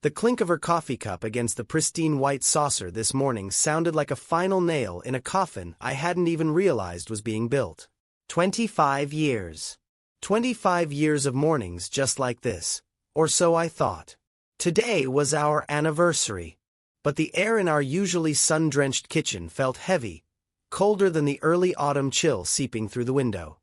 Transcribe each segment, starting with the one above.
The clink of her coffee cup against the pristine white saucer this morning sounded like a final nail in a coffin I hadn't even realized was being built. 25 years. 25 years of mornings just like this, or so I thought. Today was our anniversary. But the air in our usually sun-drenched kitchen felt heavy, colder than the early autumn chill seeping through the window.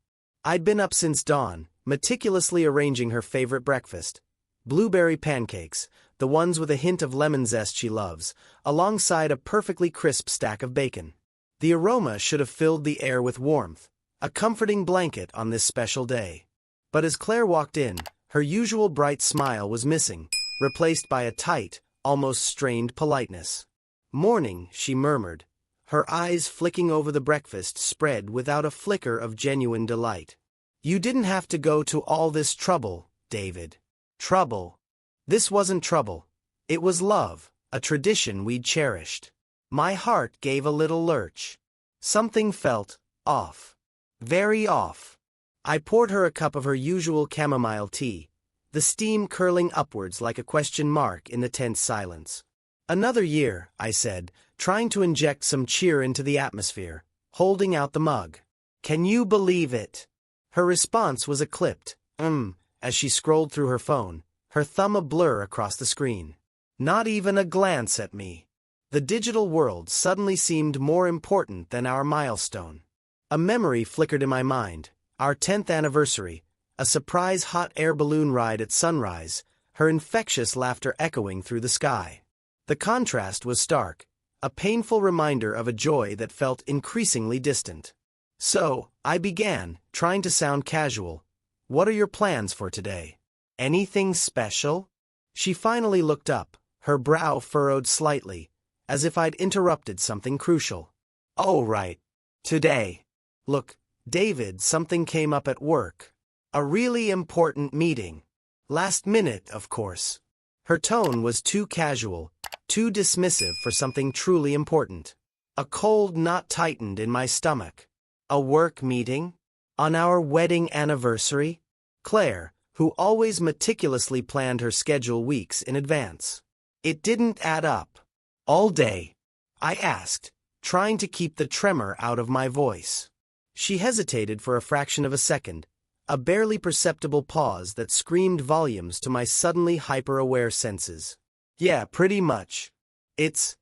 I'd been up since dawn, meticulously arranging her favorite breakfast. Blueberry pancakes, the ones with a hint of lemon zest she loves, alongside a perfectly crisp stack of bacon. The aroma should have filled the air with warmth, a comforting blanket on this special day. But as Claire walked in, her usual bright smile was missing, replaced by a tight, almost strained politeness. "Morning," she murmured, her eyes flicking over the breakfast spread without a flicker of genuine delight. "You didn't have to go to all this trouble, David." Trouble. This wasn't trouble. It was love, a tradition we'd cherished. My heart gave a little lurch. Something felt off. Very off. I poured her a cup of her usual chamomile tea, the steam curling upwards like a question mark in the tense silence. "Another year," I said, trying to inject some cheer into the atmosphere, holding out the mug. "Can you believe it?" Her response was a clipped, as she scrolled through her phone, her thumb a blur across the screen. Not even a glance at me. The digital world suddenly seemed more important than our milestone. A memory flickered in my mind, our 10th anniversary, a surprise hot air balloon ride at sunrise, her infectious laughter echoing through the sky. The contrast was stark, a painful reminder of a joy that felt increasingly distant. So, I began, trying to sound casual. "What are your plans for today? Anything special?" She finally looked up, her brow furrowed slightly, as if I'd interrupted something crucial. "Oh right. Today. Look, David, something came up at work. A really important meeting. Last minute, of course." Her tone was too casual, too dismissive for something truly important. A cold knot tightened in my stomach. A work meeting? On our wedding anniversary? Claire, who always meticulously planned her schedule weeks in advance. It didn't add up. "All day?" I asked, trying to keep the tremor out of my voice. She hesitated for a fraction of a second, a barely perceptible pause that screamed volumes to my suddenly hyper-aware senses. "Yeah, pretty much. It's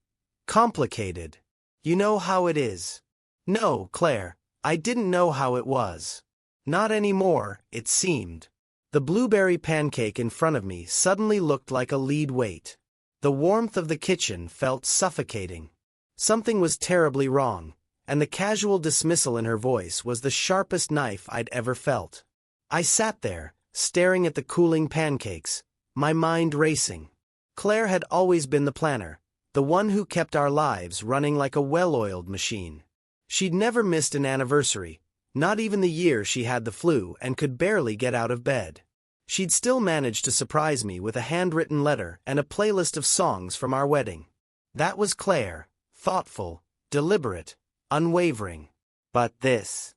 complicated. You know how it is." No, Claire, I didn't know how it was. Not anymore, it seemed. The blueberry pancake in front of me suddenly looked like a lead weight. The warmth of the kitchen felt suffocating. Something was terribly wrong, and the casual dismissal in her voice was the sharpest knife I'd ever felt. I sat there, staring at the cooling pancakes, my mind racing. Claire had always been the planner, the one who kept our lives running like a well-oiled machine. She'd never missed an anniversary, not even the year she had the flu and could barely get out of bed. She'd still managed to surprise me with a handwritten letter and a playlist of songs from our wedding. That was Claire, thoughtful, deliberate, unwavering. But this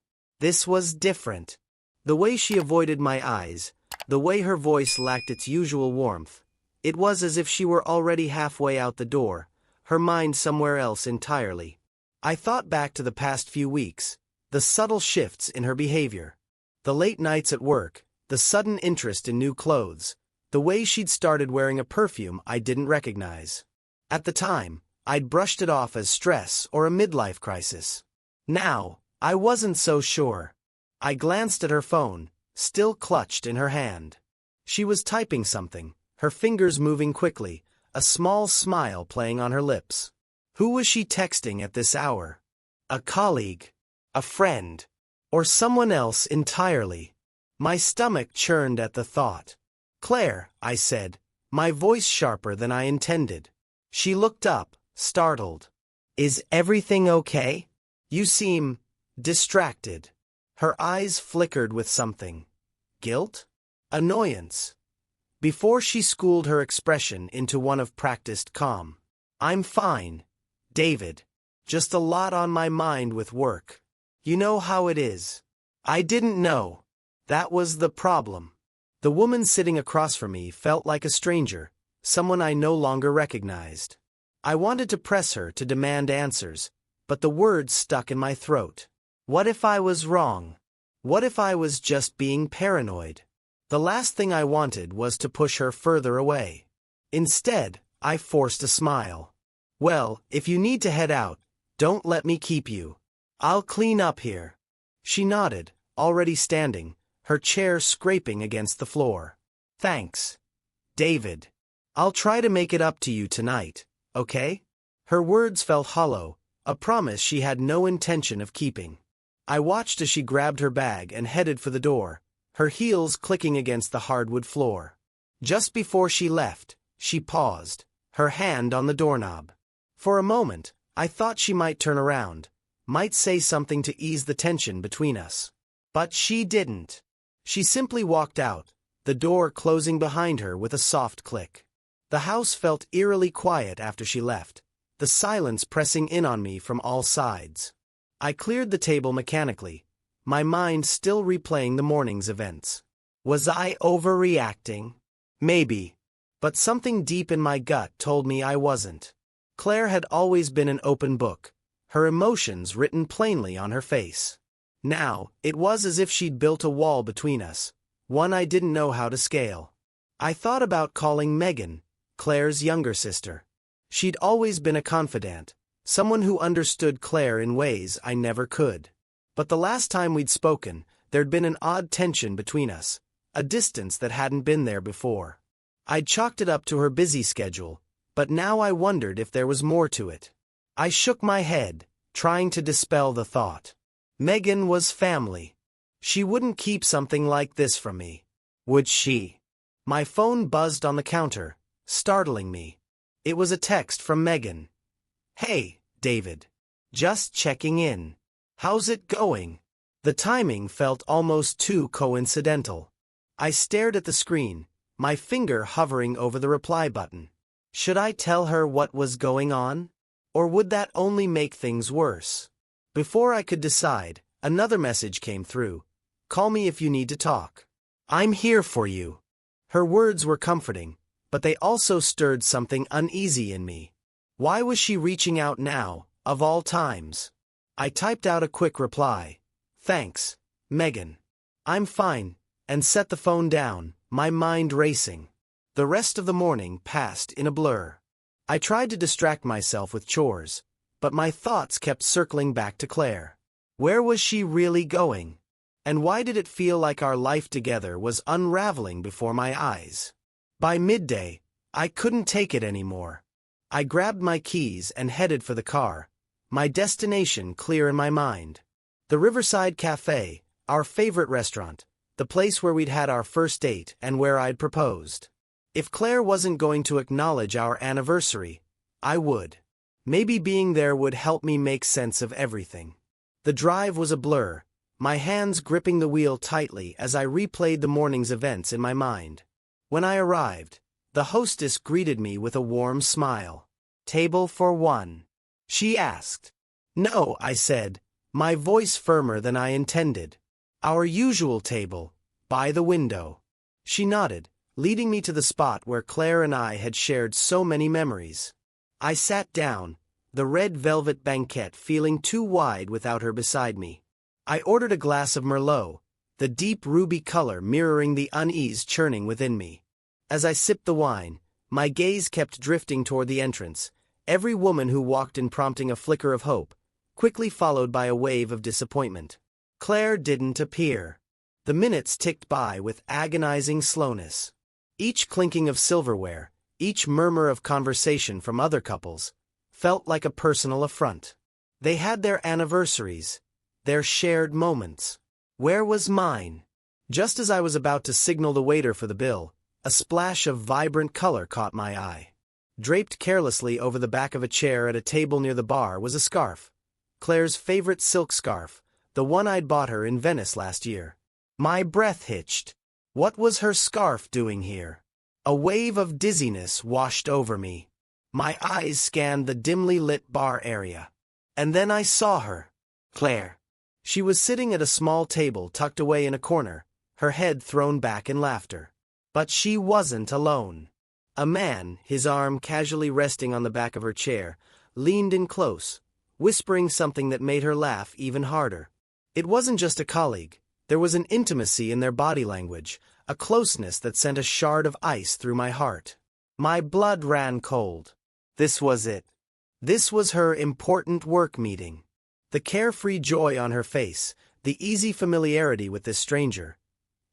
was different. The way she avoided my eyes, the way her voice lacked its usual warmth, it was as if she were already halfway out the door, her mind somewhere else entirely. I thought back to the past few weeks, the subtle shifts in her behavior. The late nights at work, the sudden interest in new clothes, the way she'd started wearing a perfume I didn't recognize. At the time, I'd brushed it off as stress or a midlife crisis. Now, I wasn't so sure. I glanced at her phone, still clutched in her hand. She was typing something, her fingers moving quickly, a small smile playing on her lips. Who was she texting at this hour? A colleague? A friend? Or someone else entirely? My stomach churned at the thought. "Claire," I said, my voice sharper than I intended. She looked up, startled. "Is everything okay? You seem distracted." Her eyes flickered with something. Guilt? Annoyance? Before she schooled her expression into one of practiced calm. "I'm fine, David. Just a lot on my mind with work. You know how it is." I didn't know. That was the problem. The woman sitting across from me felt like a stranger, someone I no longer recognized. I wanted to press her to demand answers, but the words stuck in my throat. What if I was wrong? What if I was just being paranoid? The last thing I wanted was to push her further away. Instead, I forced a smile. Well, if you need to head out, don't let me keep you. I'll clean up here. She nodded, already standing, her chair scraping against the floor. Thanks, David. I'll try to make it up to you tonight, okay? Her words felt hollow, a promise she had no intention of keeping. I watched as she grabbed her bag and headed for the door, her heels clicking against the hardwood floor. Just before she left, she paused, her hand on the doorknob. For a moment, I thought she might turn around, might say something to ease the tension between us. But she didn't. She simply walked out, the door closing behind her with a soft click. The house felt eerily quiet after she left, the silence pressing in on me from all sides. I cleared the table mechanically, my mind still replaying the morning's events. Was I overreacting? Maybe. But something deep in my gut told me I wasn't. Claire had always been an open book, her emotions written plainly on her face. Now, it was as if she'd built a wall between us, one I didn't know how to scale. I thought about calling Megan, Claire's younger sister. She'd always been a confidant, someone who understood Claire in ways I never could. But the last time we'd spoken, there'd been an odd tension between us, a distance that hadn't been there before. I'd chalked it up to her busy schedule, but now I wondered if there was more to it. I shook my head, trying to dispel the thought. Megan was family. She wouldn't keep something like this from me. Would she? My phone buzzed on the counter, startling me. It was a text from Megan. Hey, David. Just checking in. How's it going? The timing felt almost too coincidental. I stared at the screen, my finger hovering over the reply button. Should I tell her what was going on? Or would that only make things worse? Before I could decide, another message came through. Call me if you need to talk. I'm here for you. Her words were comforting, but they also stirred something uneasy in me. Why was she reaching out now, of all times? I typed out a quick reply. Thanks, Megan. I'm fine, and set the phone down, my mind racing. The rest of the morning passed in a blur. I tried to distract myself with chores, but my thoughts kept circling back to Claire. Where was she really going? And why did it feel like our life together was unraveling before my eyes? By midday, I couldn't take it anymore. I grabbed my keys and headed for the car, my destination clear in my mind. The Riverside Cafe, our favorite restaurant, the place where we'd had our first date and where I'd proposed. If Claire wasn't going to acknowledge our anniversary, I would. Maybe being there would help me make sense of everything. The drive was a blur, my hands gripping the wheel tightly as I replayed the morning's events in my mind. When I arrived, the hostess greeted me with a warm smile. Table for one? She asked. No, I said, my voice firmer than I intended. Our usual table, by the window. She nodded, leading me to the spot where Claire and I had shared so many memories. I sat down, the red velvet banquette feeling too wide without her beside me. I ordered a glass of Merlot, the deep ruby color mirroring the unease churning within me. As I sipped the wine, my gaze kept drifting toward the entrance, every woman who walked in prompting a flicker of hope, quickly followed by a wave of disappointment. Claire didn't appear. The minutes ticked by with agonizing slowness. Each clinking of silverware, each murmur of conversation from other couples, felt like a personal affront. They had their anniversaries, their shared moments. Where was mine? Just as I was about to signal the waiter for the bill, a splash of vibrant color caught my eye. Draped carelessly over the back of a chair at a table near the bar was a scarf. Claire's favorite silk scarf, the one I'd bought her in Venice last year. My breath hitched. What was her scarf doing here? A wave of dizziness washed over me. My eyes scanned the dimly lit bar area. And then I saw her. Claire. She was sitting at a small table tucked away in a corner, her head thrown back in laughter. But she wasn't alone. A man, his arm casually resting on the back of her chair, leaned in close, whispering something that made her laugh even harder. It wasn't just a colleague. There was an intimacy in their body language, a closeness that sent a shard of ice through my heart. My blood ran cold. This was it. This was her important work meeting. The carefree joy on her face, the easy familiarity with this stranger.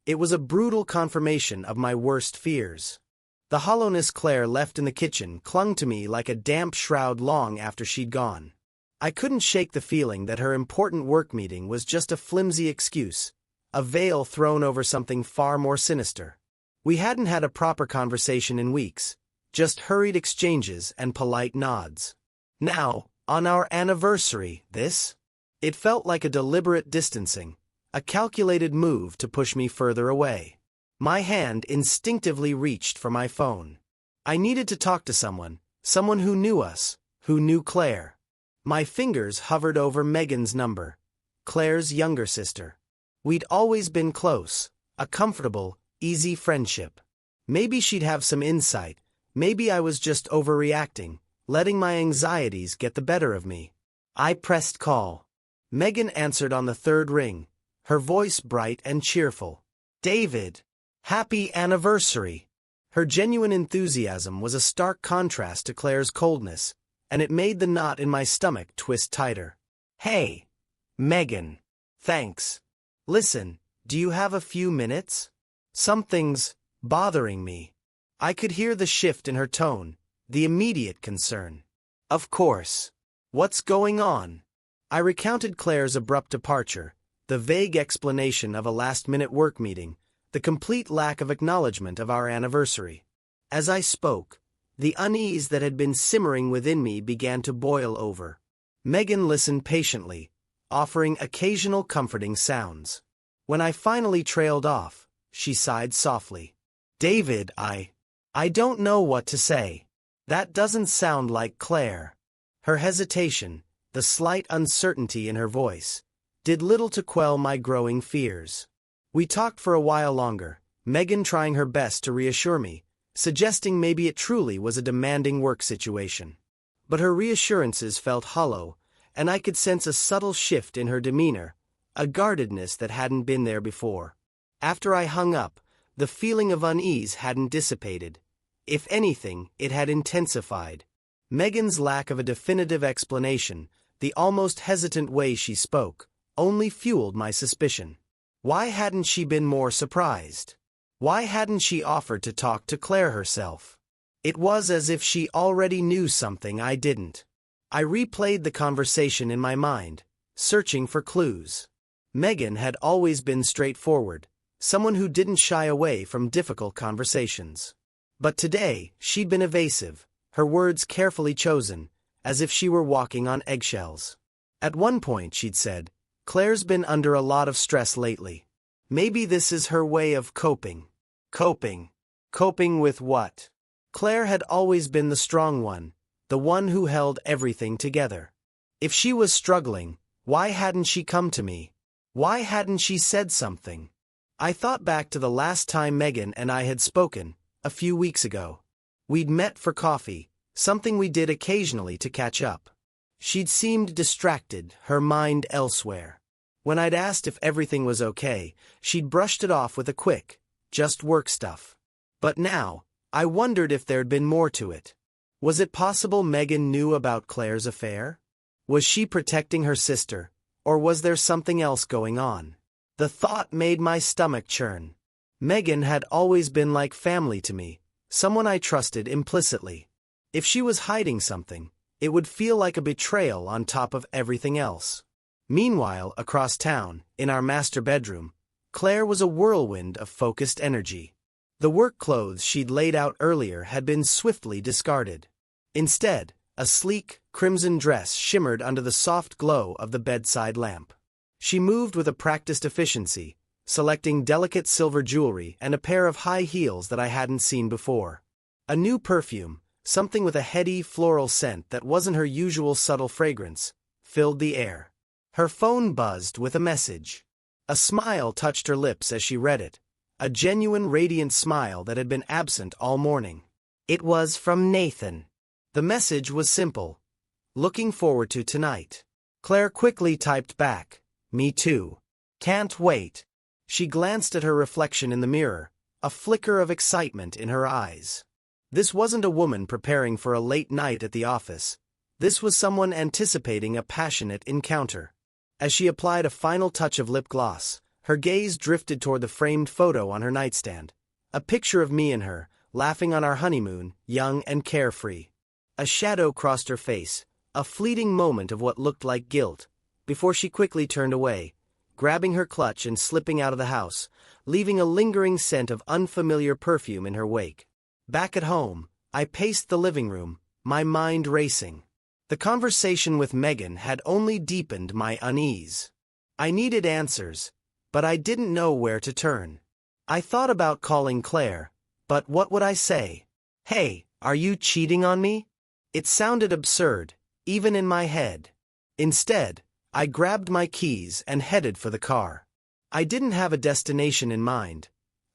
It was a brutal confirmation of my worst fears. The hollowness Claire left in the kitchen clung to me like a damp shroud long after she'd gone. I couldn't shake the feeling that her important work meeting was just a flimsy excuse, a veil thrown over something far more sinister. We hadn't had a proper conversation in weeks, just hurried exchanges and polite nods. Now, on our anniversary, it felt like a deliberate distancing, a calculated move to push me further away. My hand instinctively reached for my phone. I needed to talk to someone who knew us, who knew Claire. My fingers hovered over Megan's number, Claire's younger sister. We'd always been close, a comfortable, easy friendship. Maybe she'd have some insight, maybe I was just overreacting, letting my anxieties get the better of me. I pressed call. Megan answered on the third ring, her voice bright and cheerful. David, happy anniversary. Her genuine enthusiasm was a stark contrast to Claire's coldness, and it made the knot in my stomach twist tighter. Hey, Megan. Thanks. Listen, do you have a few minutes? Something's bothering me. I could hear the shift in her tone, the immediate concern. Of course. What's going on? I recounted Claire's abrupt departure, the vague explanation of a last-minute work meeting, the complete lack of acknowledgement of our anniversary. As I spoke, the unease that had been simmering within me began to boil over. Megan listened patiently, offering occasional comforting sounds. When I finally trailed off, she sighed softly. David, I don't know what to say. That doesn't sound like Claire. Her hesitation, the slight uncertainty in her voice, did little to quell my growing fears. We talked for a while longer, Megan trying her best to reassure me, suggesting maybe it truly was a demanding work situation. But her reassurances felt hollow, and I could sense a subtle shift in her demeanor, a guardedness that hadn't been there before. After I hung up, the feeling of unease hadn't dissipated. If anything, it had intensified. Megan's lack of a definitive explanation, the almost hesitant way she spoke, only fueled my suspicion. Why hadn't she been more surprised? Why hadn't she offered to talk to Claire herself? It was as if she already knew something I didn't. I replayed the conversation in my mind, searching for clues. Megan had always been straightforward, someone who didn't shy away from difficult conversations. But today, she'd been evasive, her words carefully chosen, as if she were walking on eggshells. At one point, she'd said, Claire's been under a lot of stress lately. Maybe this is her way of coping. Coping. Coping with what? Claire had always been the strong one, the one who held everything together. If she was struggling, why hadn't she come to me? Why hadn't she said something? I thought back to the last time Megan and I had spoken, a few weeks ago. We'd met for coffee, something we did occasionally to catch up. She'd seemed distracted, her mind elsewhere. When I'd asked if everything was okay, she'd brushed it off with a quick, just work stuff. But now, I wondered if there'd been more to it. Was it possible Megan knew about Claire's affair? Was she protecting her sister, or was there something else going on? The thought made my stomach churn. Megan had always been like family to me, someone I trusted implicitly. If she was hiding something, it would feel like a betrayal on top of everything else. Meanwhile, across town, in our master bedroom, Claire was a whirlwind of focused energy. The work clothes she'd laid out earlier had been swiftly discarded. Instead, a sleek, crimson dress shimmered under the soft glow of the bedside lamp. She moved with a practiced efficiency, selecting delicate silver jewelry and a pair of high heels that I hadn't seen before. A new perfume, something with a heady, floral scent that wasn't her usual subtle fragrance, filled the air. Her phone buzzed with a message. A smile touched her lips as she read it, a genuine, radiant smile that had been absent all morning. It was from Nathan. The message was simple. Looking forward to tonight. Claire quickly typed back, "Me too. Can't wait." She glanced at her reflection in the mirror, a flicker of excitement in her eyes. This wasn't a woman preparing for a late night at the office. This was someone anticipating a passionate encounter. As she applied a final touch of lip gloss, her gaze drifted toward the framed photo on her nightstand. A picture of me and her, laughing on our honeymoon, young and carefree. A shadow crossed her face, a fleeting moment of what looked like guilt, before she quickly turned away, grabbing her clutch and slipping out of the house, leaving a lingering scent of unfamiliar perfume in her wake. Back at home, I paced the living room, my mind racing. The conversation with Megan had only deepened my unease. I needed answers, but I didn't know where to turn. I thought about calling Claire, but what would I say? "Hey, are you cheating on me?" It sounded absurd, even in my head. Instead, I grabbed my keys and headed for the car. I didn't have a destination in mind.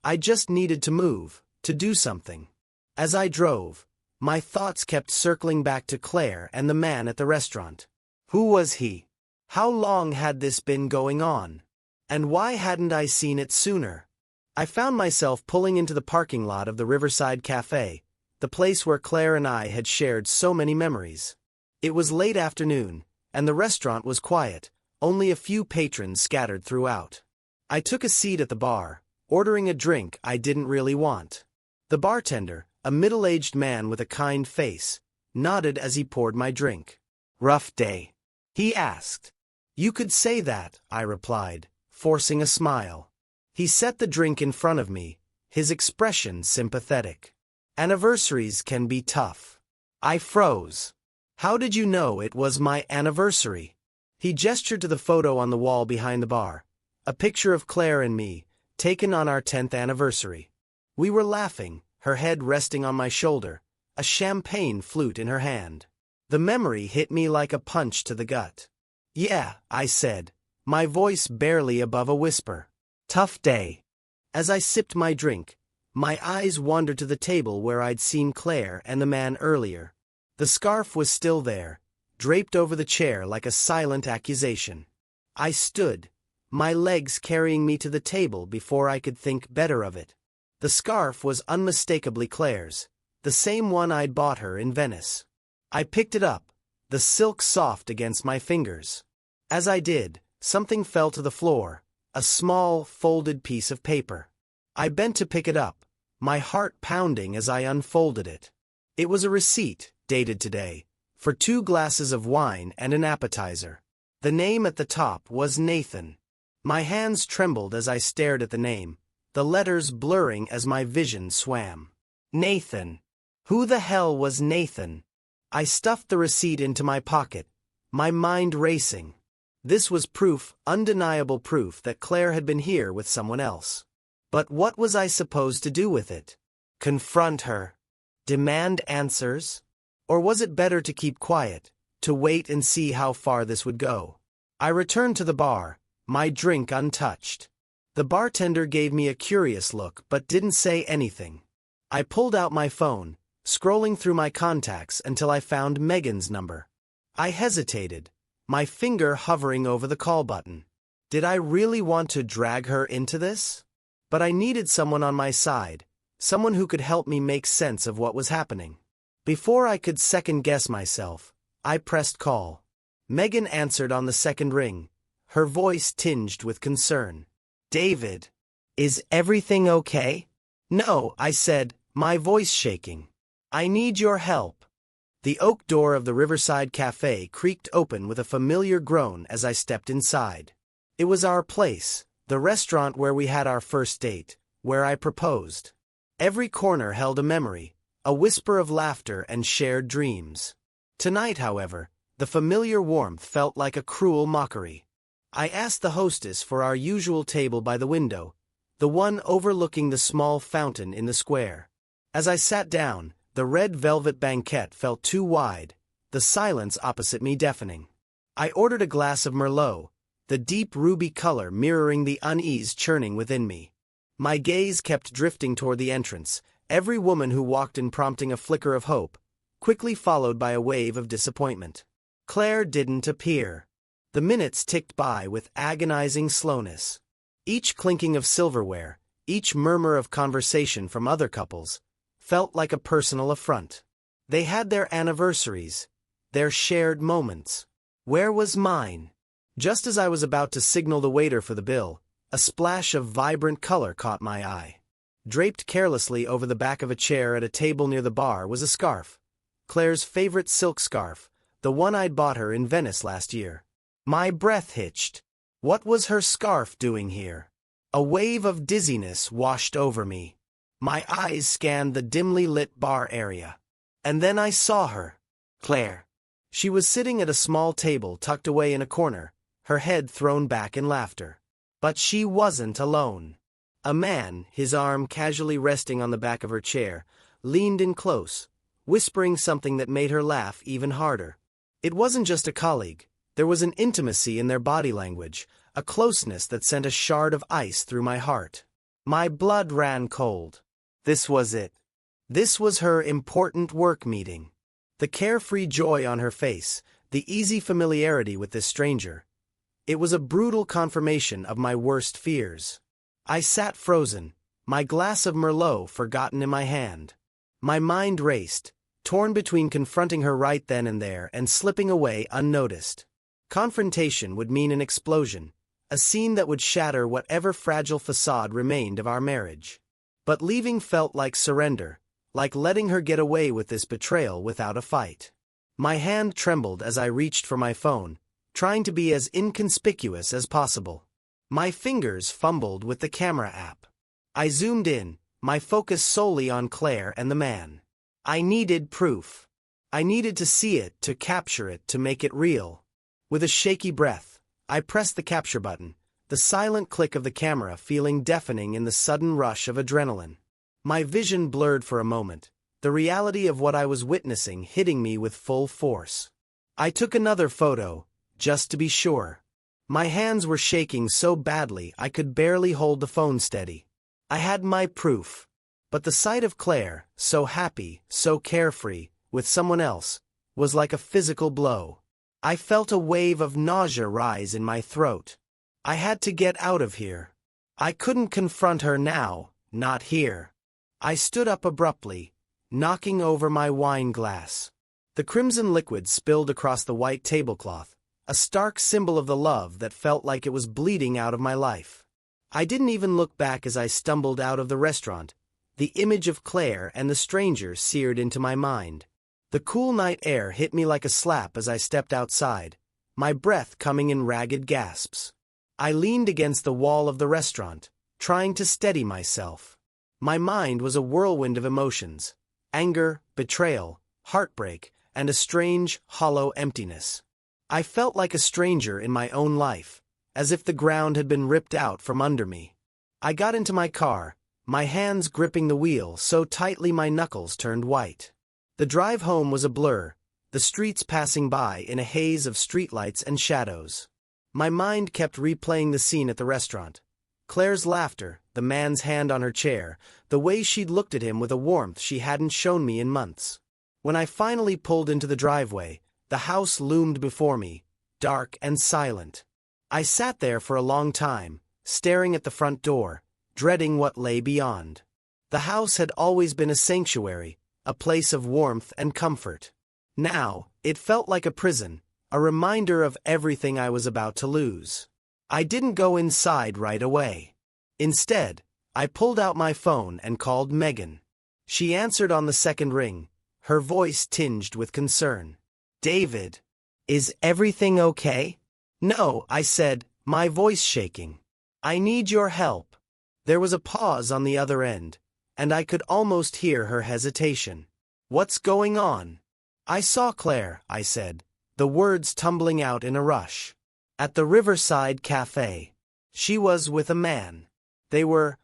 I just needed to move, to do something. As I drove, my thoughts kept circling back to Claire and the man at the restaurant. Who was he? How long had this been going on? And why hadn't I seen it sooner? I found myself pulling into the parking lot of the Riverside Cafe, the place where Claire and I had shared so many memories. It was late afternoon, and the restaurant was quiet, only a few patrons scattered throughout. I took a seat at the bar, ordering a drink I didn't really want. The bartender, a middle-aged man with a kind face, nodded as he poured my drink. "Rough day?" he asked. "You could say that," I replied, forcing a smile. He set the drink in front of me, his expression sympathetic. "Anniversaries can be tough." I froze. "How did you know it was my anniversary?" He gestured to the photo on the wall behind the bar, a picture of Claire and me, taken on our 10th anniversary. We were laughing, her head resting on my shoulder, a champagne flute in her hand. The memory hit me like a punch to the gut. "Yeah," I said, my voice barely above a whisper. "Tough day." As I sipped my drink, my eyes wandered to the table where I'd seen Claire and the man earlier. The scarf was still there, draped over the chair like a silent accusation. I stood, my legs carrying me to the table before I could think better of it. The scarf was unmistakably Claire's, the same one I'd bought her in Venice. I picked it up, the silk soft against my fingers. As I did, something fell to the floor, a small, folded piece of paper. I bent to pick it up, my heart pounding as I unfolded it. It was a receipt, dated today, for 2 glasses of wine and an appetizer. The name at the top was Nathan. My hands trembled as I stared at the name, the letters blurring as my vision swam. Nathan. Who the hell was Nathan? I stuffed the receipt into my pocket, my mind racing. This was proof, undeniable proof, that Claire had been here with someone else. But what was I supposed to do with it? Confront her? Demand answers? Or was it better to keep quiet, to wait and see how far this would go? I returned to the bar, my drink untouched. The bartender gave me a curious look but didn't say anything. I pulled out my phone, scrolling through my contacts until I found Megan's number. I hesitated, my finger hovering over the call button. Did I really want to drag her into this? But I needed someone on my side, someone who could help me make sense of what was happening. Before I could second-guess myself, I pressed call. Megan answered on the second ring, her voice tinged with concern. "David, is everything okay?" "No," I said, my voice shaking. "I need your help." The oak door of the Riverside Cafe creaked open with a familiar groan as I stepped inside. It was our place, the restaurant where we had our first date, where I proposed. Every corner held a memory, a whisper of laughter and shared dreams. Tonight, however, the familiar warmth felt like a cruel mockery. I asked the hostess for our usual table by the window, the one overlooking the small fountain in the square. As I sat down, the red velvet banquette felt too wide, the silence opposite me deafening. I ordered a glass of Merlot, the deep ruby color mirroring the unease churning within me. My gaze kept drifting toward the entrance, every woman who walked in prompting a flicker of hope, quickly followed by a wave of disappointment. Claire didn't appear. The minutes ticked by with agonizing slowness. Each clinking of silverware, each murmur of conversation from other couples, felt like a personal affront. They had their anniversaries, their shared moments. Where was mine? Just as I was about to signal the waiter for the bill, a splash of vibrant color caught my eye. Draped carelessly over the back of a chair at a table near the bar was a scarf. Claire's favorite silk scarf, the one I'd bought her in Venice last year. My breath hitched. What was her scarf doing here? A wave of dizziness washed over me. My eyes scanned the dimly lit bar area. And then I saw her. Claire. She was sitting at a small table tucked away in a corner, her head thrown back in laughter. But she wasn't alone. A man, his arm casually resting on the back of her chair, leaned in close, whispering something that made her laugh even harder. It wasn't just a colleague. There was an intimacy in their body language, a closeness that sent a shard of ice through my heart. My blood ran cold. This was it. This was her important work meeting. The carefree joy on her face, the easy familiarity with this stranger. It was a brutal confirmation of my worst fears. I sat frozen, my glass of Merlot forgotten in my hand. My mind raced, torn between confronting her right then and there and slipping away unnoticed. Confrontation would mean an explosion, a scene that would shatter whatever fragile facade remained of our marriage. But leaving felt like surrender, like letting her get away with this betrayal without a fight. My hand trembled as I reached for my phone, trying to be as inconspicuous as possible. My fingers fumbled with the camera app. I zoomed in, my focus solely on Claire and the man. I needed proof. I needed to see it, to capture it, to make it real. With a shaky breath, I pressed the capture button, the silent click of the camera feeling deafening in the sudden rush of adrenaline. My vision blurred for a moment, the reality of what I was witnessing hitting me with full force. I took another photo, just to be sure. My hands were shaking so badly I could barely hold the phone steady. I had my proof. But the sight of Claire, so happy, so carefree, with someone else, was like a physical blow. I felt a wave of nausea rise in my throat. I had to get out of here. I couldn't confront her now, not here. I stood up abruptly, knocking over my wine glass. The crimson liquid spilled across the white tablecloth, a stark symbol of the love that felt like it was bleeding out of my life. I didn't even look back as I stumbled out of the restaurant, the image of Claire and the stranger seared into my mind. The cool night air hit me like a slap as I stepped outside, my breath coming in ragged gasps. I leaned against the wall of the restaurant, trying to steady myself. My mind was a whirlwind of emotions: anger, betrayal, heartbreak, and a strange, hollow emptiness. I felt like a stranger in my own life, as if the ground had been ripped out from under me. I got into my car, my hands gripping the wheel so tightly my knuckles turned white. The drive home was a blur, the streets passing by in a haze of streetlights and shadows. My mind kept replaying the scene at the restaurant. Claire's laughter, the man's hand on her chair, the way she'd looked at him with a warmth she hadn't shown me in months. When I finally pulled into the driveway, the house loomed before me, dark and silent. I sat there for a long time, staring at the front door, dreading what lay beyond. The house had always been a sanctuary, a place of warmth and comfort. Now, it felt like a prison, a reminder of everything I was about to lose. I didn't go inside right away. Instead, I pulled out my phone and called Megan. She answered on the second ring, her voice tinged with concern. "David, is everything okay?" "No," I said, my voice shaking. "I need your help." There was a pause on the other end, and I could almost hear her hesitation. "What's going on?" "I saw Claire," I said, the words tumbling out in a rush. "At the Riverside Cafe. She was with a man. They were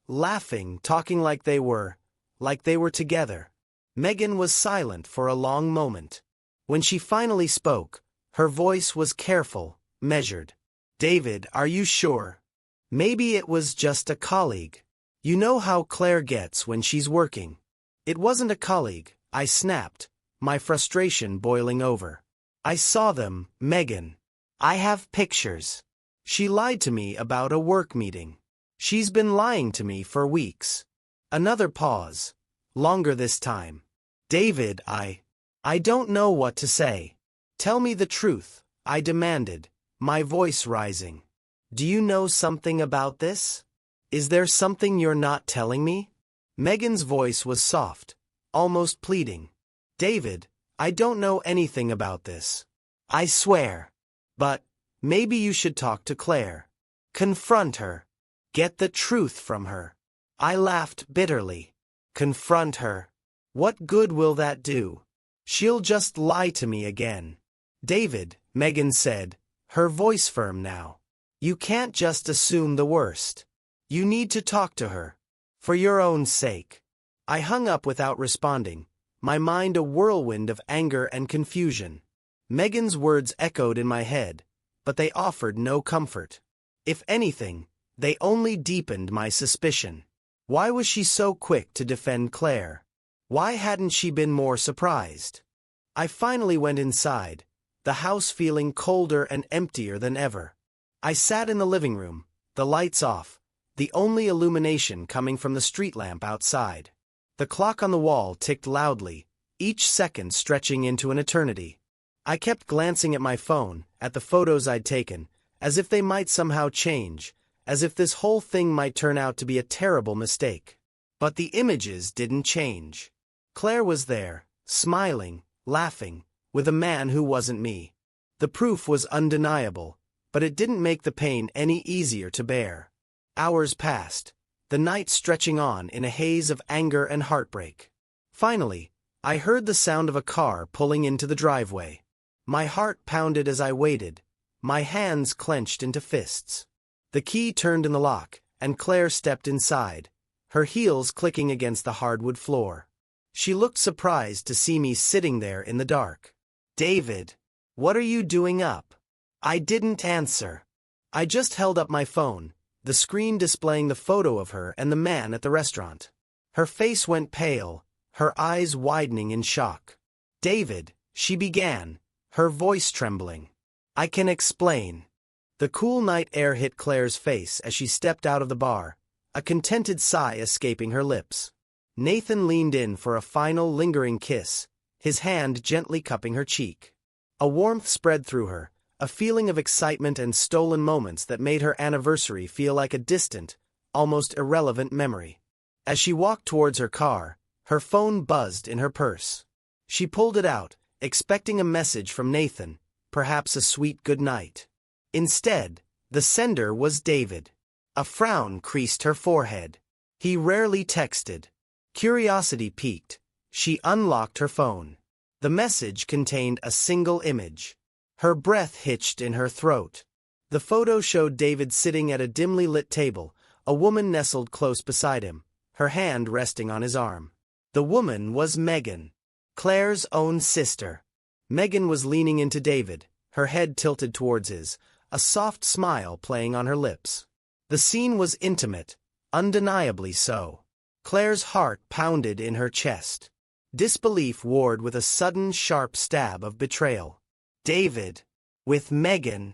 laughing, talking like they were together." Megan was silent for a long moment. When she finally spoke, her voice was careful, measured. "David, are you sure? Maybe it was just a colleague." You know how Claire gets when she's working. It wasn't a colleague, I snapped, my frustration boiling over. I saw them, Megan. I have pictures. She lied to me about a work meeting. She's been lying to me for weeks. Another pause. Longer this time. David, I don't know what to say. Tell me the truth, I demanded, my voice rising. Do you know something about this? Is there something you're not telling me? Megan's voice was soft, almost pleading. David, I don't know anything about this. I swear. But maybe you should talk to Claire. Confront her. Get the truth from her. I laughed bitterly. Confront her. What good will that do? She'll just lie to me again. David, Megan said, her voice firm now. You can't just assume the worst. You need to talk to her. For your own sake. I hung up without responding, my mind a whirlwind of anger and confusion. Megan's words echoed in my head, but they offered no comfort. If anything, they only deepened my suspicion. Why was she so quick to defend Claire? Why hadn't she been more surprised? I finally went inside, the house feeling colder and emptier than ever. I sat in the living room, the lights off, the only illumination coming from the street lamp outside. The clock on the wall ticked loudly, each second stretching into an eternity. I kept glancing at my phone, at the photos I'd taken, as if they might somehow change, as if this whole thing might turn out to be a terrible mistake. But the images didn't change. Claire was there, smiling, laughing, with a man who wasn't me. The proof was undeniable, but it didn't make the pain any easier to bear. Hours passed, the night stretching on in a haze of anger and heartbreak. Finally, I heard the sound of a car pulling into the driveway. My heart pounded as I waited, my hands clenched into fists. The key turned in the lock, and Claire stepped inside, her heels clicking against the hardwood floor. She looked surprised to see me sitting there in the dark. David, what are you doing up? I didn't answer. I just held up my phone, the screen displaying the photo of her and the man at the restaurant. Her face went pale, her eyes widening in shock. David, she began, her voice trembling. I can explain. The cool night air hit Claire's face as she stepped out of the bar, a contented sigh escaping her lips. Nathan leaned in for a final lingering kiss, his hand gently cupping her cheek. A warmth spread through her, a feeling of excitement and stolen moments that made her anniversary feel like a distant, almost irrelevant memory. As she walked towards her car, her phone buzzed in her purse. She pulled it out, expecting a message from Nathan, perhaps a sweet goodnight. Instead, the sender was David. A frown creased her forehead. He rarely texted. Curiosity piqued. She unlocked her phone. The message contained a single image. Her breath hitched in her throat. The photo showed David sitting at a dimly lit table, a woman nestled close beside him, her hand resting on his arm. The woman was Megan, Claire's own sister. Megan was leaning into David, her head tilted towards his, a soft smile playing on her lips. The scene was intimate, undeniably so. Claire's heart pounded in her chest. Disbelief warred with a sudden sharp stab of betrayal. David, with Megan.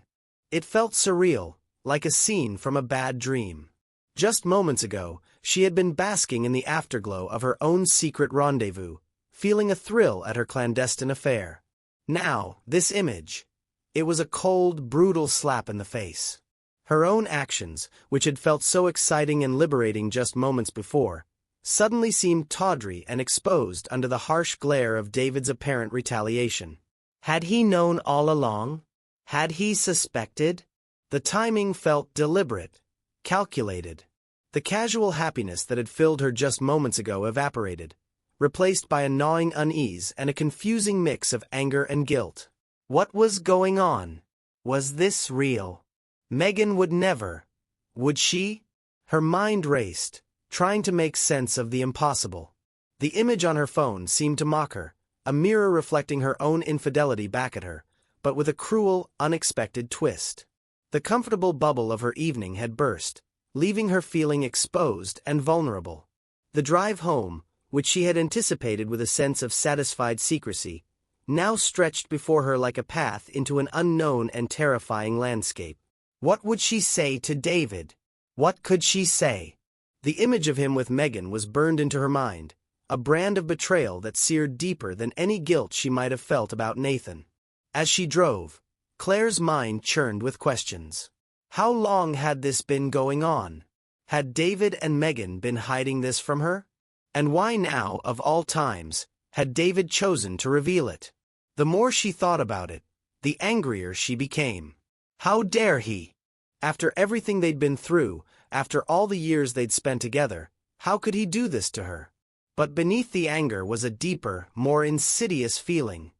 It felt surreal, like a scene from a bad dream. Just moments ago, she had been basking in the afterglow of her own secret rendezvous, feeling a thrill at her clandestine affair. Now, this image. It was a cold, brutal slap in the face. Her own actions, which had felt so exciting and liberating just moments before, suddenly seemed tawdry and exposed under the harsh glare of David's apparent retaliation. Had he known all along? Had he suspected? The timing felt deliberate, calculated. The casual happiness that had filled her just moments ago evaporated, replaced by a gnawing unease and a confusing mix of anger and guilt. What was going on? Was this real? Megan would never. Would she? Her mind raced, trying to make sense of the impossible. The image on her phone seemed to mock her, a mirror reflecting her own infidelity back at her, but with a cruel, unexpected twist. The comfortable bubble of her evening had burst, leaving her feeling exposed and vulnerable. The drive home, which she had anticipated with a sense of satisfied secrecy, now stretched before her like a path into an unknown and terrifying landscape. What would she say to David? What could she say? The image of him with Megan was burned into her mind, a brand of betrayal that seared deeper than any guilt she might have felt about Nathan. As she drove, Claire's mind churned with questions. How long had this been going on? Had David and Megan been hiding this from her? And why now, of all times, had David chosen to reveal it? The more she thought about it, the angrier she became. How dare he? After everything they'd been through, after all the years they'd spent together, how could he do this to her? But beneath the anger was a deeper, more insidious feeling.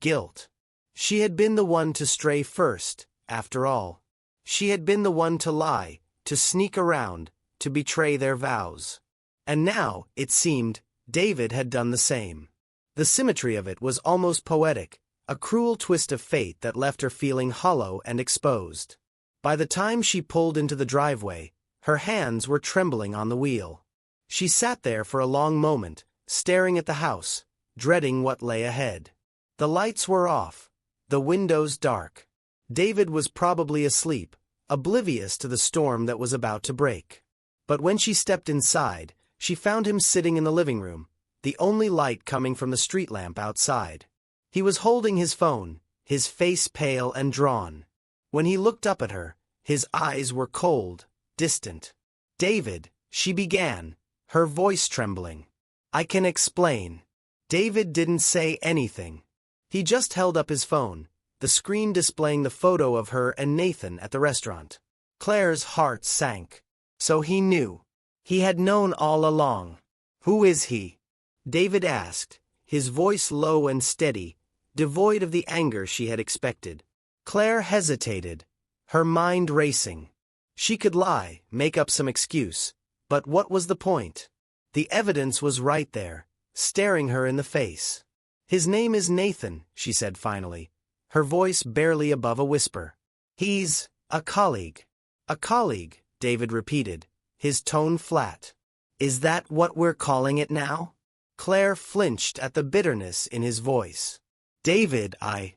Guilt. She had been the one to stray first, after all. She had been the one to lie, to sneak around, to betray their vows. And now, it seemed, David had done the same. The symmetry of it was almost poetic, a cruel twist of fate that left her feeling hollow and exposed. By the time she pulled into the driveway, her hands were trembling on the wheel. She sat there for a long moment, staring at the house, dreading what lay ahead. The lights were off, the windows dark. David was probably asleep, oblivious to the storm that was about to break. But when she stepped inside, she found him sitting in the living room, the only light coming from the street lamp outside. He was holding his phone, his face pale and drawn. When he looked up at her, his eyes were cold, distant. "David," she began, her voice trembling. "I can explain." David didn't say anything. He just held up his phone, the screen displaying the photo of her and Nathan at the restaurant. Claire's heart sank. So he knew. He had known all along. "Who is he?" David asked, his voice low and steady, devoid of the anger she had expected. Claire hesitated, her mind racing. She could lie, make up some excuse, but what was the point? The evidence was right there, staring her in the face. "His name is Nathan," she said finally, her voice barely above a whisper. "He's a colleague." "A colleague," David repeated, his tone flat. "Is that what we're calling it now?" Claire flinched at the bitterness in his voice. "David, I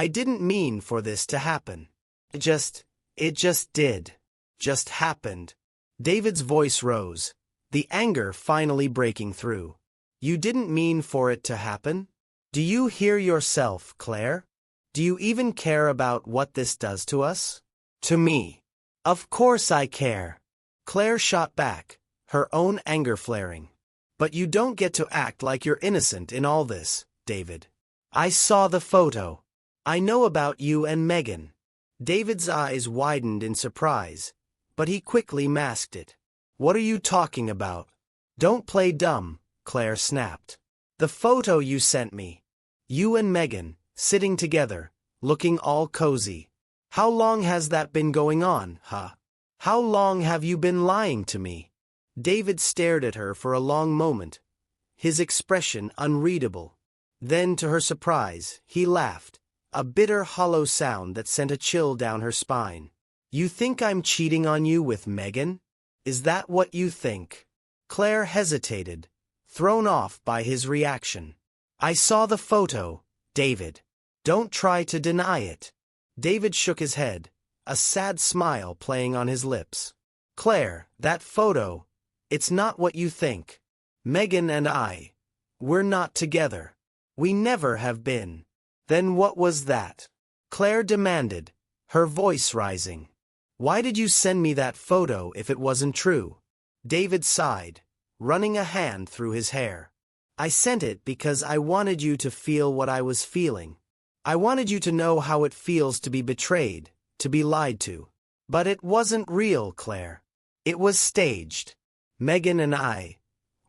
didn't mean for this to happen. It just did. Just happened." David's voice rose, the anger finally breaking through. "You didn't mean for it to happen? Do you hear yourself, Claire? Do you even care about what this does to us? To me? Of course I care." Claire shot back, her own anger flaring. "But you don't get to act like you're innocent in all this, David. I saw the photo. I know about you and Megan." David's eyes widened in surprise, but he quickly masked it. "What are you talking about?" "Don't play dumb," Claire snapped. "The photo you sent me. You and Megan, sitting together, looking all cozy. How long has that been going on, huh? How long have you been lying to me?" David stared at her for a long moment, his expression unreadable. Then, to her surprise, he laughed, a bitter, hollow sound that sent a chill down her spine. "You think I'm cheating on you with Megan? Is that what you think?" Claire hesitated, thrown off by his reaction. "I saw the photo, David. Don't try to deny it." David shook his head, a sad smile playing on his lips. "Claire, that photo, it's not what you think. Megan and we're not together. We never have been." "Then what was that?" Claire demanded, her voice rising. "Why did you send me that photo if it wasn't true?" David sighed, running a hand through his hair. "I sent it because I wanted you to feel what I was feeling. I wanted you to know how it feels to be betrayed, to be lied to. But it wasn't real, Claire. It was staged. Megan and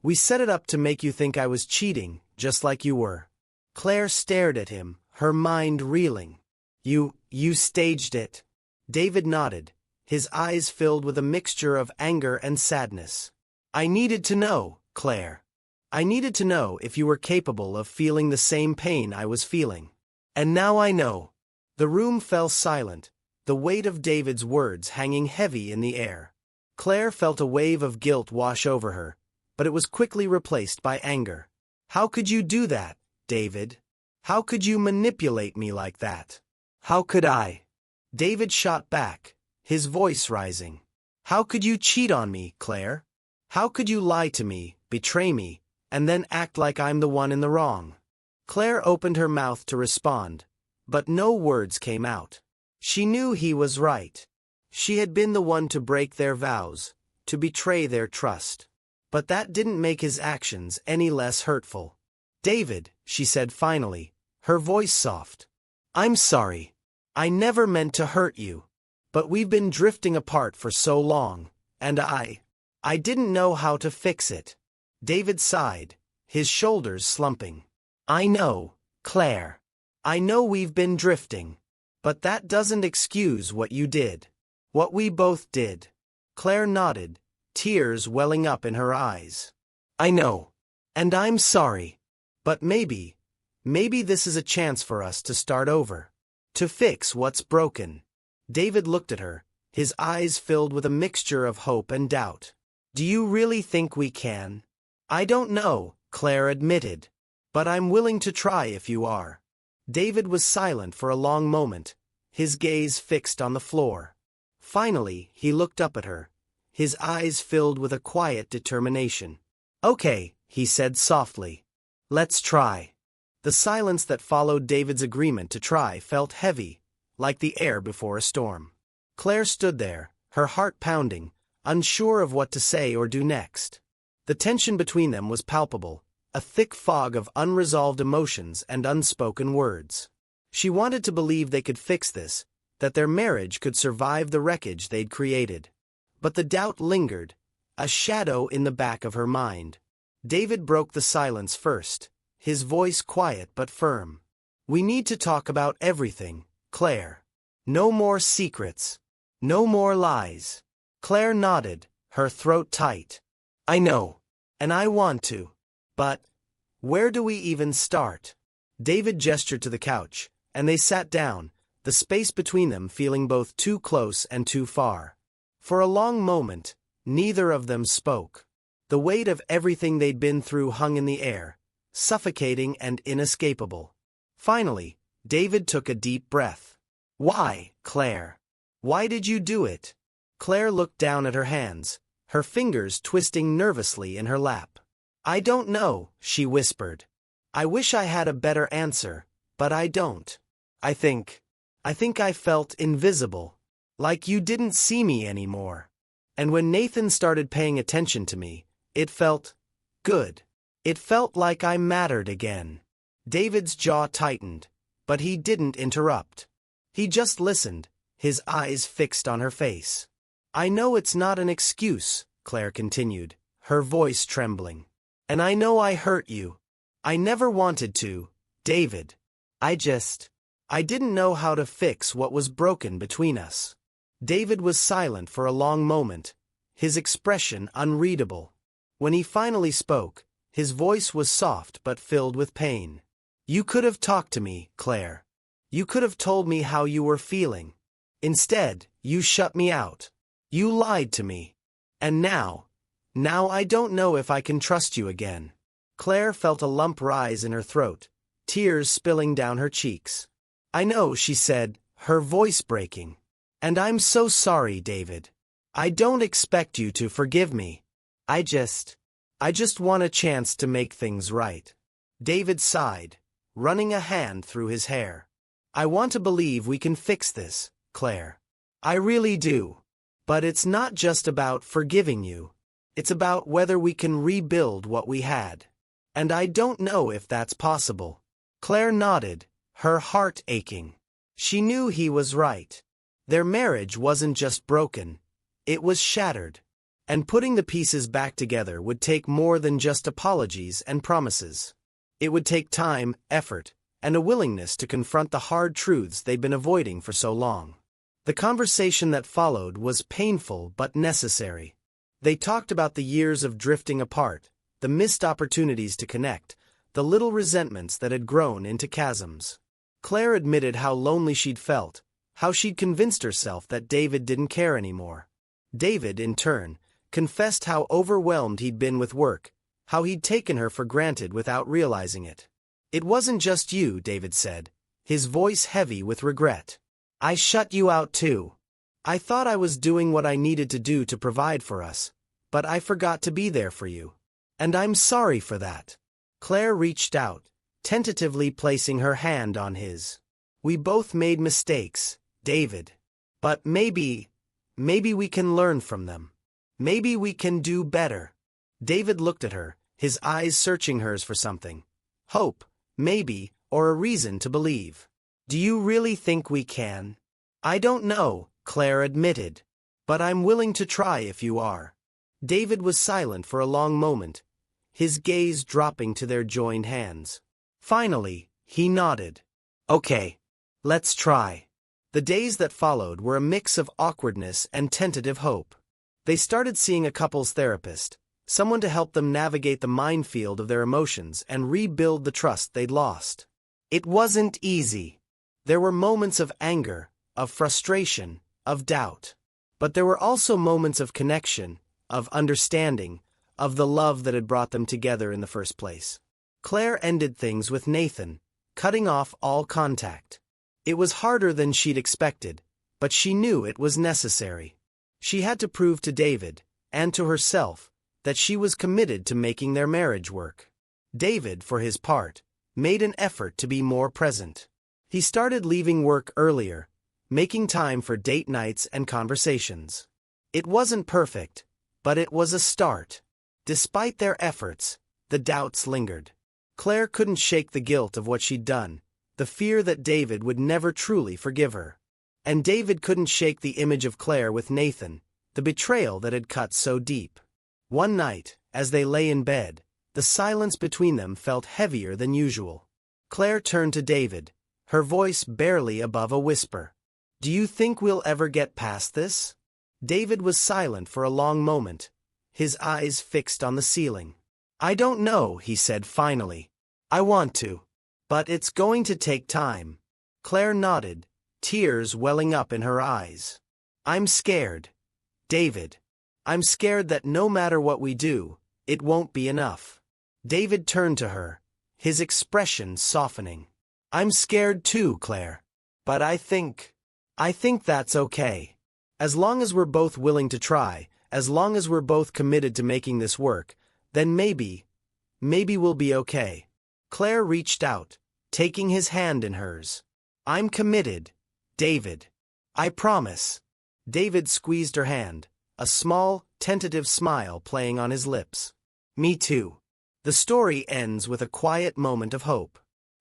we set it up to make you think I was cheating, just like you were." Claire stared at him, her mind reeling. You staged it." David nodded, his eyes filled with a mixture of anger and sadness. "I needed to know, Claire. I needed to know if you were capable of feeling the same pain I was feeling. And now I know." The room fell silent, the weight of David's words hanging heavy in the air. Claire felt a wave of guilt wash over her, but it was quickly replaced by anger. How could you do that, David? How could you manipulate me like that? How could I? David shot back, his voice rising. How could you cheat on me, Claire? How could you lie to me, betray me, and then act like I'm the one in the wrong? Claire opened her mouth to respond, but no words came out. She knew he was right. She had been the one to break their vows, to betray their trust. But that didn't make his actions any less hurtful. David, she said finally, her voice soft. I'm sorry. I never meant to hurt you. But we've been drifting apart for so long, and I didn't know how to fix it. David sighed, his shoulders slumping. I know, Claire. I know we've been drifting. But that doesn't excuse what you did. What we both did. Claire nodded, tears welling up in her eyes. I know. And I'm sorry. But maybe this is a chance for us to start over. To fix what's broken. David looked at her, his eyes filled with a mixture of hope and doubt. Do you really think we can? I don't know, Claire admitted. But I'm willing to try if you are. David was silent for a long moment, his gaze fixed on the floor. Finally, he looked up at her, his eyes filled with a quiet determination. Okay, he said softly. Let's try. The silence that followed David's agreement to try felt heavy, like the air before a storm. Claire stood there, her heart pounding, unsure of what to say or do next. The tension between them was palpable, a thick fog of unresolved emotions and unspoken words. She wanted to believe they could fix this, that their marriage could survive the wreckage they'd created. But the doubt lingered, a shadow in the back of her mind. David broke the silence first, his voice quiet but firm. We need to talk about everything, Claire. No more secrets. No more lies. Claire nodded, her throat tight. I know. And I want to. But where do we even start? David gestured to the couch, and they sat down, the space between them feeling both too close and too far. For a long moment, neither of them spoke. The weight of everything they'd been through hung in the air, suffocating and inescapable. Finally, David took a deep breath. Why, Claire? Why did you do it? Claire looked down at her hands, her fingers twisting nervously in her lap. I don't know, she whispered. I wish I had a better answer, but I don't. I think I felt invisible. Like you didn't see me anymore. And when Nathan started paying attention to me, it felt good. It felt like I mattered again. David's jaw tightened, but he didn't interrupt. He just listened, his eyes fixed on her face. I know it's not an excuse, Claire continued, her voice trembling. And I know I hurt you. I never wanted to, David. I didn't know how to fix what was broken between us. David was silent for a long moment, his expression unreadable. When he finally spoke, his voice was soft but filled with pain. You could have talked to me, Claire. You could have told me how you were feeling. Instead, you shut me out. You lied to me. And now I don't know if I can trust you again. Claire felt a lump rise in her throat, tears spilling down her cheeks. I know, she said, her voice breaking. And I'm so sorry, David. I don't expect you to forgive me. I just want a chance to make things right. David sighed, running a hand through his hair. I want to believe we can fix this, Claire. I really do. But it's not just about forgiving you. It's about whether we can rebuild what we had. And I don't know if that's possible. Claire nodded, her heart aching. She knew he was right. Their marriage wasn't just broken. It was shattered. And putting the pieces back together would take more than just apologies and promises. It would take time, effort, and a willingness to confront the hard truths they'd been avoiding for so long. The conversation that followed was painful but necessary. They talked about the years of drifting apart, the missed opportunities to connect, the little resentments that had grown into chasms. Claire admitted how lonely she'd felt, how she'd convinced herself that David didn't care anymore. David, in turn, confessed how overwhelmed he'd been with work, how he'd taken her for granted without realizing it. "It wasn't just you," David said, his voice heavy with regret. "I shut you out too. I thought I was doing what I needed to do to provide for us, but I forgot to be there for you. And I'm sorry for that." Claire reached out, tentatively placing her hand on his. "We both made mistakes, David. But maybe we can learn from them. Maybe we can do better." David looked at her, his eyes searching hers for something. Hope, maybe, or a reason to believe. "Do you really think we can?" "I don't know," Claire admitted. "But I'm willing to try if you are." David was silent for a long moment, his gaze dropping to their joined hands. Finally, he nodded. "Okay, let's try." The days that followed were a mix of awkwardness and tentative hope. They started seeing a couples therapist, someone to help them navigate the minefield of their emotions and rebuild the trust they'd lost. It wasn't easy. There were moments of anger, of frustration, of doubt. But there were also moments of connection, of understanding, of the love that had brought them together in the first place. Claire ended things with Nathan, cutting off all contact. It was harder than she'd expected, but she knew it was necessary. She had to prove to David, and to herself, that she was committed to making their marriage work. David, for his part, made an effort to be more present. He started leaving work earlier, making time for date nights and conversations. It wasn't perfect, but it was a start. Despite their efforts, the doubts lingered. Claire couldn't shake the guilt of what she'd done, the fear that David would never truly forgive her. And David couldn't shake the image of Claire with Nathan, the betrayal that had cut so deep. One night, as they lay in bed, the silence between them felt heavier than usual. Claire turned to David, her voice barely above a whisper. "Do you think we'll ever get past this?" David was silent for a long moment, his eyes fixed on the ceiling. "I don't know," he said finally. "I want to. But it's going to take time." Claire nodded, tears welling up in her eyes. "I'm scared, David. I'm scared that no matter what we do, it won't be enough." David turned to her, his expression softening. "I'm scared too, Claire. But I think that's okay. As long as we're both willing to try, as long as we're both committed to making this work, then maybe we'll be okay." Claire reached out, taking his hand in hers. "I'm committed, David. I promise." David squeezed her hand, a small, tentative smile playing on his lips. "Me too." The story ends with a quiet moment of hope.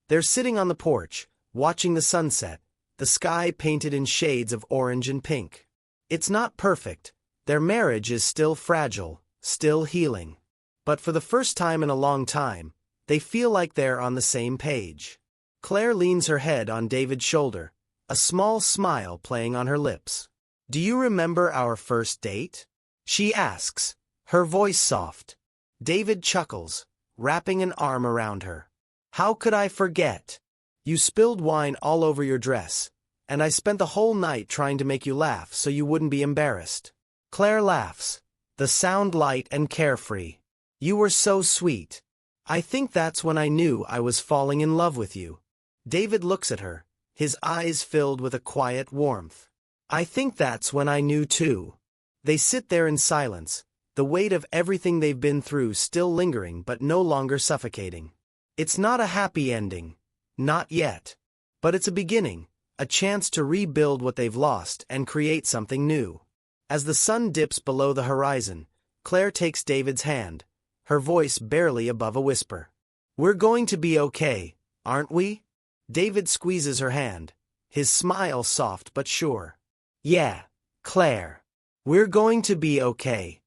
They're sitting on the porch, watching the sunset, the sky painted in shades of orange and pink. It's not perfect. Their marriage is still fragile, still healing. But for the first time in a long time, they feel like they're on the same page. Claire leans her head on David's shoulder, a small smile playing on her lips. "Do you remember our first date?" she asks, her voice soft. David chuckles, wrapping an arm around her. "How could I forget? You spilled wine all over your dress, and I spent the whole night trying to make you laugh so you wouldn't be embarrassed." Claire laughs, the sound light and carefree. "You were so sweet. I think that's when I knew I was falling in love with you." David looks at her, his eyes filled with a quiet warmth. "I think that's when I knew too." They sit there in silence, the weight of everything they've been through still lingering but no longer suffocating. It's not a happy ending. Not yet. But it's a beginning, a chance to rebuild what they've lost and create something new. As the sun dips below the horizon, Claire takes David's hand, her voice barely above a whisper. "We're going to be okay, aren't we?" David squeezes her hand, his smile soft but sure. "Yeah, Claire. We're going to be okay."